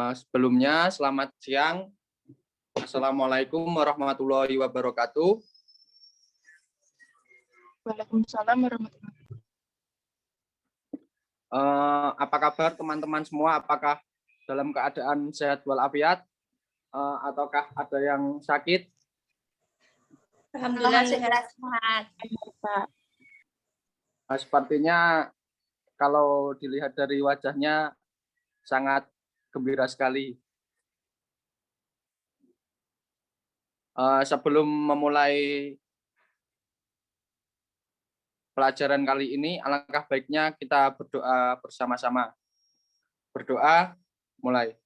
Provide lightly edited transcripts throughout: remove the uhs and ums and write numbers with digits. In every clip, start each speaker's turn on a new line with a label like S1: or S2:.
S1: Sebelumnya, selamat siang. Assalamualaikum warahmatullahi wabarakatuh.
S2: Waalaikumsalam warahmatullahi wabarakatuh.
S1: Apa kabar teman-teman semua? Apakah dalam keadaan sehat walafiat? Ataukah ada yang sakit?
S3: Alhamdulillah sehat.
S1: Sepertinya kalau dilihat dari wajahnya sangat gembira sekali. Sebelum memulai pelajaran kali ini, alangkah baiknya kita berdoa bersama-sama. Berdoa, mulai.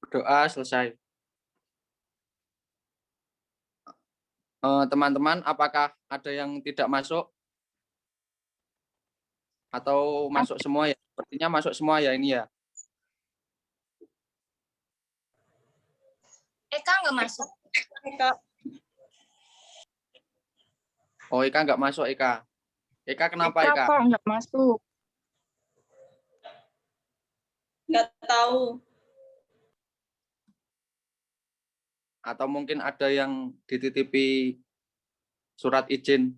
S1: Berdoa, selesai. Teman-teman, apakah ada yang tidak masuk? Atau masuk semua ya? Sepertinya masuk semua ya ini ya.
S3: Eka nggak masuk.
S1: Oh, Eka nggak masuk, Eka. Eka kenapa, Eka?
S2: Kok nggak masuk?
S4: Nggak tahu.
S1: Atau mungkin ada yang dititipi surat izin?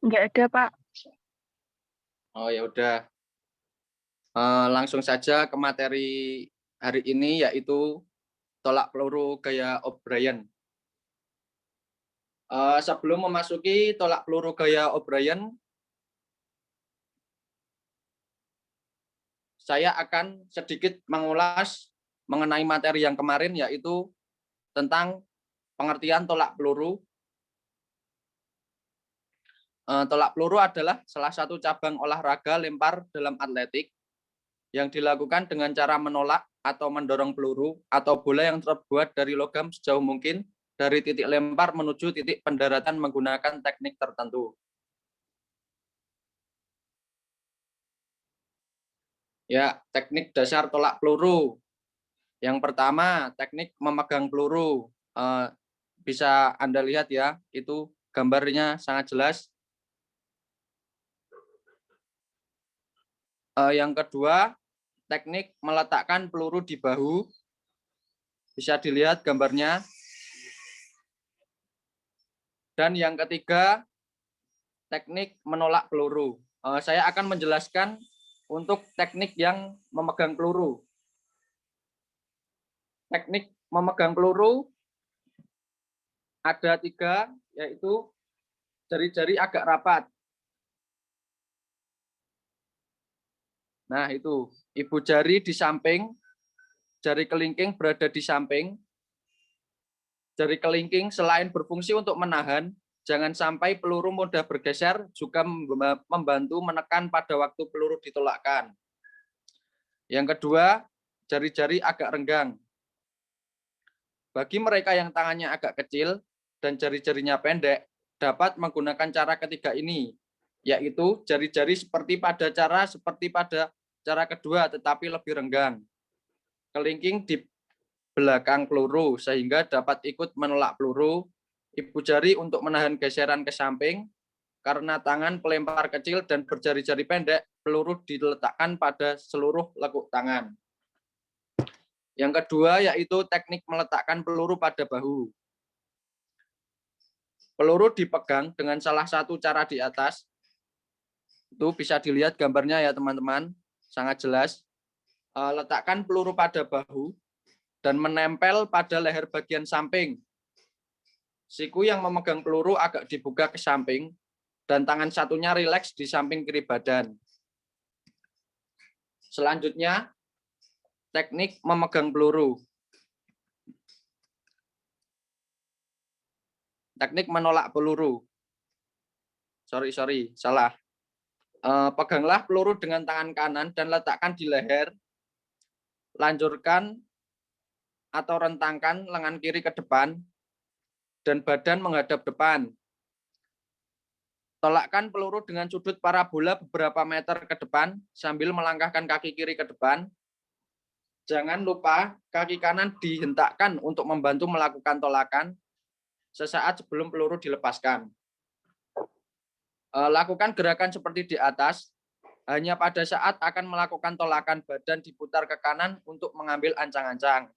S2: Nggak ada, Pak.
S1: Oh, ya udah. Langsung saja ke materi hari ini, yaitu tolak peluru gaya O'Brien. Sebelum memasuki tolak peluru gaya O'Brien, saya akan sedikit mengulas mengenai materi yang kemarin, yaitu tentang pengertian tolak peluru. Tolak peluru adalah salah satu cabang olahraga lempar dalam atletik yang dilakukan dengan cara menolak atau mendorong peluru atau bola yang terbuat dari logam sejauh mungkin dari titik lempar menuju titik pendaratan menggunakan teknik tertentu. Ya, teknik dasar tolak peluru. Yang pertama, teknik memegang peluru. Bisa Anda lihat ya, itu gambarnya sangat jelas. Yang kedua, teknik meletakkan peluru di bahu. Bisa dilihat gambarnya. Dan yang ketiga, teknik menolak peluru. Saya akan menjelaskan untuk teknik yang memegang peluru. Teknik memegang peluru ada 3, yaitu jari-jari agak rapat. Nah, itu ibu jari di samping, jari kelingking berada di samping. Jari kelingking selain berfungsi untuk menahan, jangan sampai peluru mudah bergeser, juga membantu menekan pada waktu peluru ditolakkan. Yang kedua, jari-jari agak renggang. Bagi mereka yang tangannya agak kecil dan jari-jarinya pendek, dapat menggunakan cara ketiga ini, yaitu jari-jari seperti pada cara kedua, tetapi lebih renggang. Kelingking di belakang peluru sehingga dapat ikut menolak peluru. Ibu jari untuk menahan geseran ke samping. Karena tangan pelempar kecil dan berjari-jari pendek, peluru diletakkan pada seluruh lekuk tangan. Yang kedua yaitu teknik meletakkan peluru pada bahu. Peluru dipegang dengan salah satu cara di atas. Itu bisa dilihat gambarnya ya teman-teman, sangat jelas. Letakkan peluru pada bahu dan menempel pada leher bagian samping. Siku yang memegang peluru agak dibuka ke samping dan tangan satunya rileks di samping kiri badan. Selanjutnya, teknik memegang peluru. Teknik menolak peluru. Salah. Peganglah peluru dengan tangan kanan dan letakkan di leher. Lanjutkan atau rentangkan lengan kiri ke depan dan badan menghadap depan. Tolakkan peluru dengan sudut parabola beberapa meter ke depan sambil melangkahkan kaki kiri ke depan. Jangan lupa kaki kanan dihentakkan untuk membantu melakukan tolakan sesaat sebelum peluru dilepaskan. Lakukan gerakan seperti di atas, hanya pada saat akan melakukan tolakan badan diputar ke kanan untuk mengambil ancang-ancang.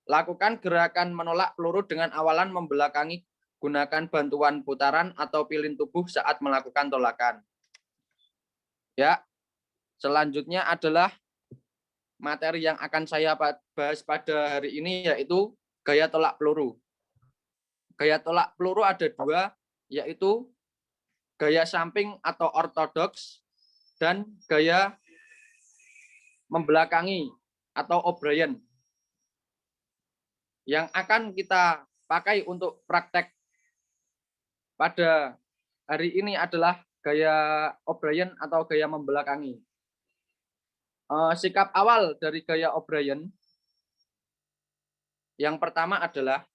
S1: Lakukan gerakan menolak peluru dengan awalan membelakangi, gunakan bantuan putaran atau pilin tubuh saat melakukan tolakan. Ya, selanjutnya adalah materi yang akan saya bahas pada hari ini, yaitu gaya tolak peluru. Gaya tolak peluru ada dua, yaitu gaya samping atau ortodoks dan gaya membelakangi atau O'Brien. Yang akan kita pakai untuk praktek pada hari ini adalah gaya O'Brien atau gaya membelakangi. Sikap awal dari gaya O'Brien yang pertama adalah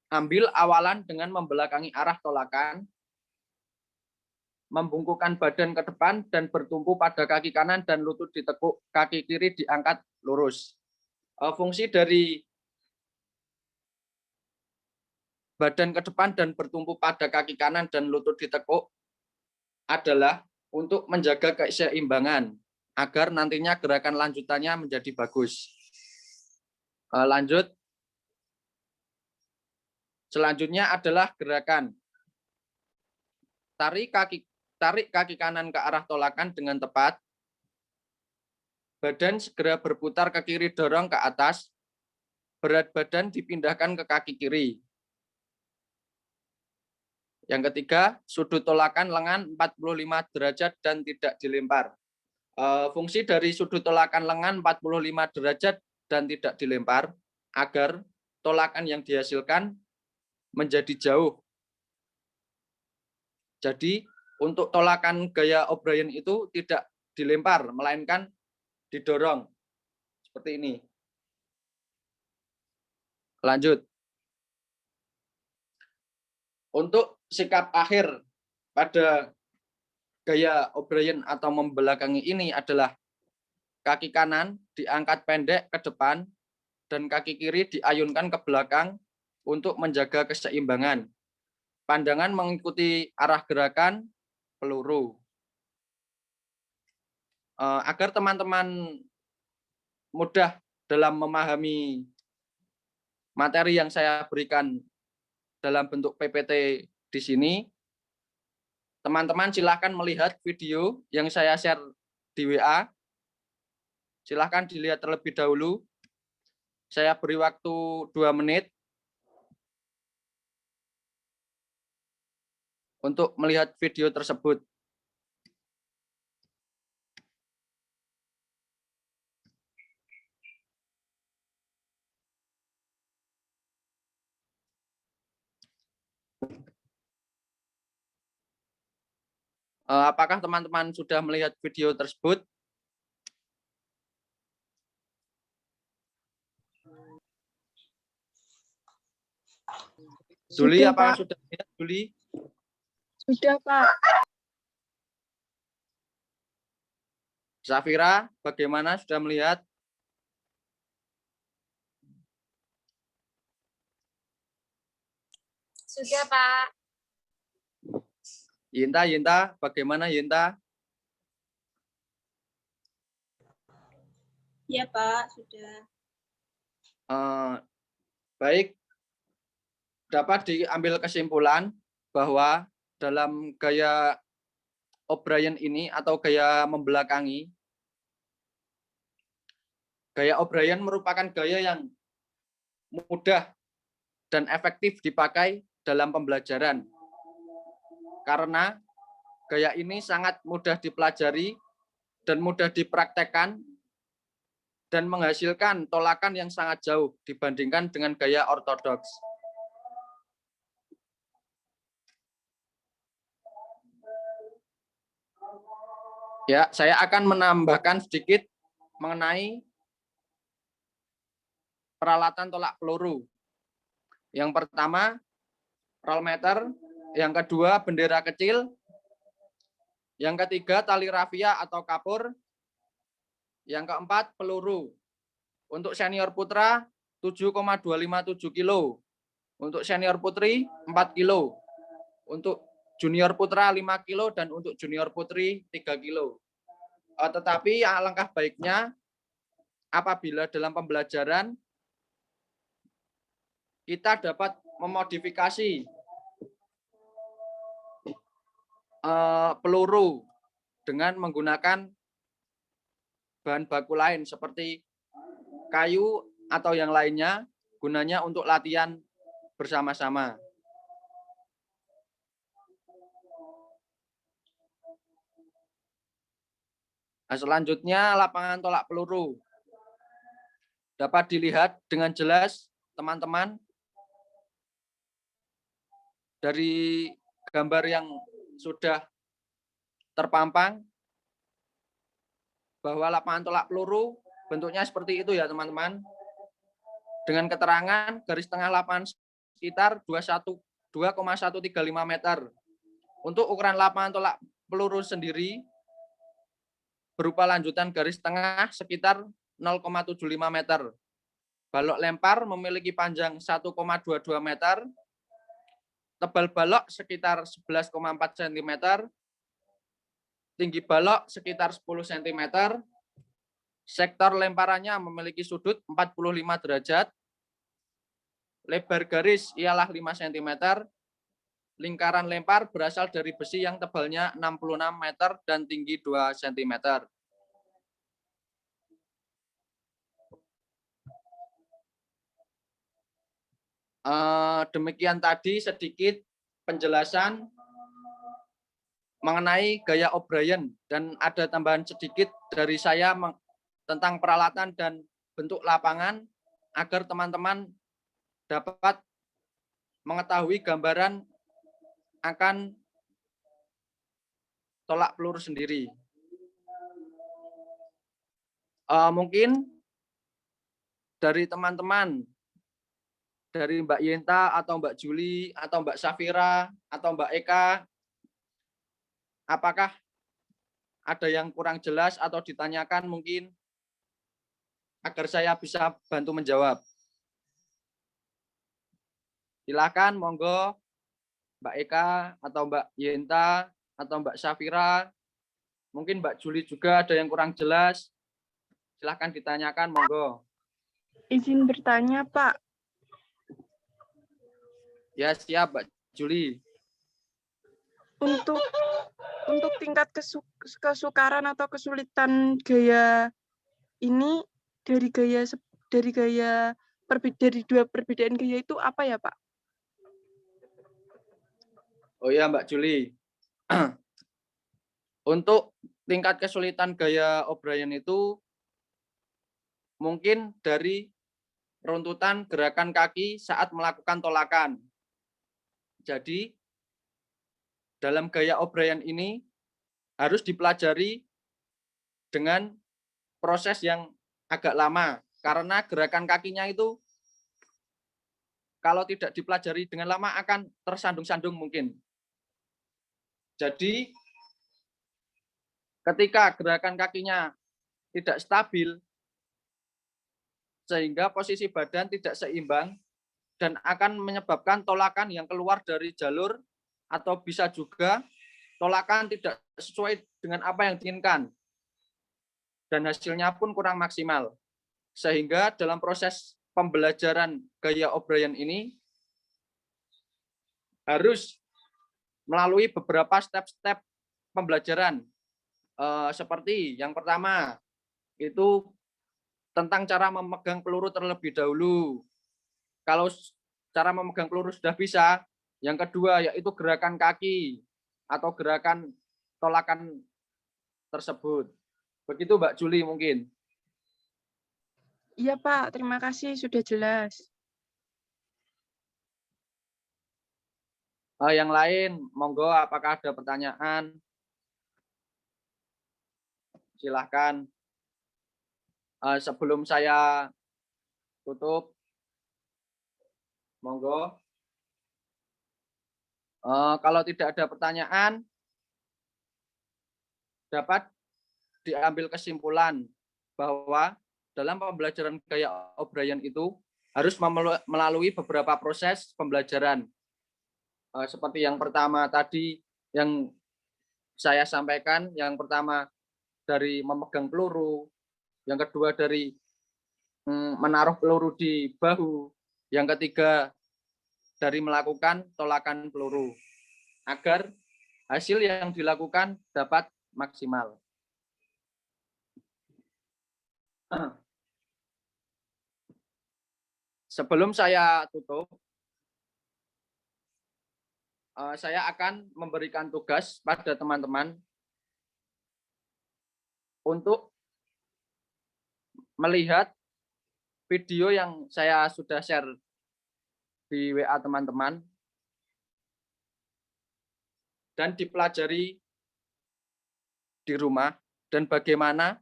S1: ambil awalan dengan membelakangi arah tolakan, membungkukkan badan ke depan dan bertumpu pada kaki kanan dan lutut ditekuk, kaki kiri diangkat lurus. Fungsi dari badan ke depan dan bertumpu pada kaki kanan dan lutut ditekuk adalah untuk menjaga keseimbangan agar nantinya gerakan lanjutannya menjadi bagus. Lanjut. Selanjutnya adalah gerakan tarik kaki kanan ke arah tolakan dengan tepat. Badan segera berputar ke kiri, dorong ke atas. Berat badan dipindahkan ke kaki kiri. Yang ketiga, sudut tolakan lengan 45 derajat dan tidak dilempar. Fungsi dari sudut tolakan lengan 45 derajat dan tidak dilempar agar tolakan yang dihasilkan menjadi jauh. Jadi untuk tolakan gaya O'Brien itu tidak dilempar, melainkan didorong. Seperti ini. Lanjut. Untuk sikap akhir pada gaya O'Brien atau membelakangi ini adalah kaki kanan diangkat pendek ke depan dan kaki kiri diayunkan ke belakang untuk menjaga keseimbangan. Pandangan mengikuti arah gerakan peluru. Agar teman-teman mudah dalam memahami materi yang saya berikan dalam bentuk PPT di sini, teman-teman silahkan melihat video yang saya share di WA. Silahkan dilihat terlebih dahulu. Saya beri waktu 2 menit untuk melihat video tersebut. Apakah teman-teman sudah melihat video tersebut? Juli, apakah sudah melihat, Juli?
S2: Sudah, Pak.
S1: Safira, bagaimana, sudah melihat?
S3: Sudah, Pak.
S1: Yinta, bagaimana Yinta?
S4: Ya, Pak, sudah.
S1: Baik, dapat diambil kesimpulan bahwa dalam gaya O'Brien ini atau gaya membelakangi, gaya O'Brien merupakan gaya yang mudah dan efektif dipakai dalam pembelajaran. Karena gaya ini sangat mudah dipelajari dan mudah dipraktekkan dan menghasilkan tolakan yang sangat jauh dibandingkan dengan gaya ortodoks. Ya, saya akan menambahkan sedikit mengenai peralatan tolak peluru. Yang pertama, roll meter. Yang kedua, bendera kecil. Yang ketiga, tali rafia atau kapur. Yang keempat, peluru. Untuk senior putra, 7,257 kilo. Untuk senior putri, 4 kilo. Untuk junior putra 5 kilo dan untuk junior putri 3 kilo. Tetapi alangkah baiknya apabila dalam pembelajaran kita dapat memodifikasi peluru dengan menggunakan bahan baku lain seperti kayu atau yang lainnya, gunanya untuk latihan bersama-sama. Nah, selanjutnya lapangan tolak peluru. Dapat dilihat dengan jelas teman-teman dari gambar yang sudah terpampang bahwa lapangan tolak peluru bentuknya seperti itu ya teman-teman. Dengan keterangan garis tengah lapangan sekitar 2,135 meter. Untuk ukuran lapangan tolak peluru sendiri berupa lanjutan garis tengah sekitar 0,75 meter. Balok lempar memiliki panjang 1,22 meter. Tebal balok sekitar 11,4 cm. Tinggi balok sekitar 10 cm. Sektor lemparannya memiliki sudut 45 derajat. Lebar garis ialah 5 cm. Lingkaran lempar berasal dari besi yang tebalnya 66 meter dan tinggi 2 cm. Demikian tadi sedikit penjelasan mengenai gaya O'Brien dan ada tambahan sedikit dari saya tentang peralatan dan bentuk lapangan agar teman-teman dapat mengetahui gambaran akan tolak peluru sendiri. Mungkin dari teman-teman, dari Mbak Yenta atau Mbak Juli atau Mbak Safira atau Mbak Eka, apakah ada yang kurang jelas atau ditanyakan mungkin agar saya bisa bantu menjawab? Silakan, monggo Mbak Eka atau Mbak Yenta atau Mbak Safira. Mungkin Mbak Juli juga ada yang kurang jelas. Silakan ditanyakan, monggo.
S2: Izin bertanya, Pak.
S1: Ya, siap, Mbak Juli.
S2: Untuk tingkat kesukaran atau kesulitan gaya ini dari dua perbedaan gaya itu apa ya, Pak?
S1: Oh ya, Mbak Juli. Untuk tingkat kesulitan gaya O'Brien itu mungkin dari runtutan gerakan kaki saat melakukan tolakan. Jadi, dalam gaya O'Brien ini harus dipelajari dengan proses yang agak lama. Karena gerakan kakinya itu kalau tidak dipelajari dengan lama akan tersandung-sandung mungkin. Jadi, ketika gerakan kakinya tidak stabil, sehingga posisi badan tidak seimbang, dan akan menyebabkan tolakan yang keluar dari jalur, atau bisa juga tolakan tidak sesuai dengan apa yang diinginkan, dan hasilnya pun kurang maksimal. Sehingga dalam proses pembelajaran gaya O'Brien ini, harus melalui beberapa step-step pembelajaran. Seperti yang pertama, itu tentang cara memegang peluru terlebih dahulu. Kalau cara memegang peluru sudah bisa, yang kedua yaitu gerakan kaki atau gerakan tolakan tersebut. Begitu Mbak Juli mungkin.
S2: Iya, Pak. Terima kasih, sudah jelas.
S1: Yang lain, monggo apakah ada pertanyaan? Silahkan. Sebelum saya tutup, monggo. Kalau tidak ada pertanyaan, dapat diambil kesimpulan bahwa dalam pembelajaran gaya O'Brien itu harus melalui beberapa proses pembelajaran. Seperti yang pertama tadi yang saya sampaikan, yang pertama dari memegang peluru, yang kedua dari menaruh peluru di bahu, yang ketiga dari melakukan tolakan peluru, agar hasil yang dilakukan dapat maksimal. Sebelum saya tutup, saya akan memberikan tugas pada teman-teman untuk melihat video yang saya sudah share di WA teman-teman dan dipelajari di rumah, dan bagaimana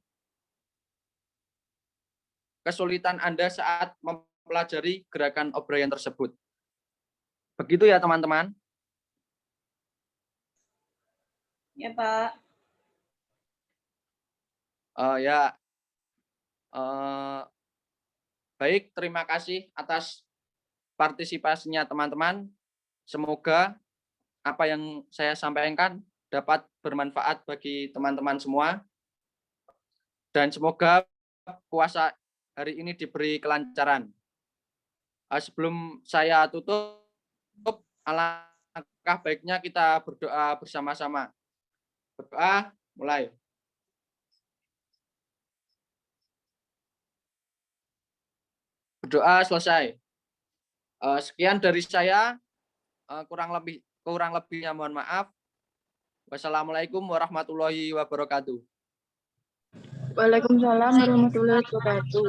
S1: kesulitan Anda saat mempelajari gerakan O'Brien tersebut. Begitu ya teman-teman.
S4: Ya, Pak.
S1: Baik, terima kasih atas partisipasinya teman-teman. Semoga apa yang saya sampaikan dapat bermanfaat bagi teman-teman semua. Dan semoga puasa hari ini diberi kelancaran. Sebelum saya tutup, alangkah baiknya kita berdoa bersama-sama. Berdoa, mulai. Berdoa selesai. Sekian dari saya. Kurang lebihnya mohon maaf. Wassalamualaikum warahmatullahi wabarakatuh.
S2: Waalaikumsalam warahmatullahi wabarakatuh.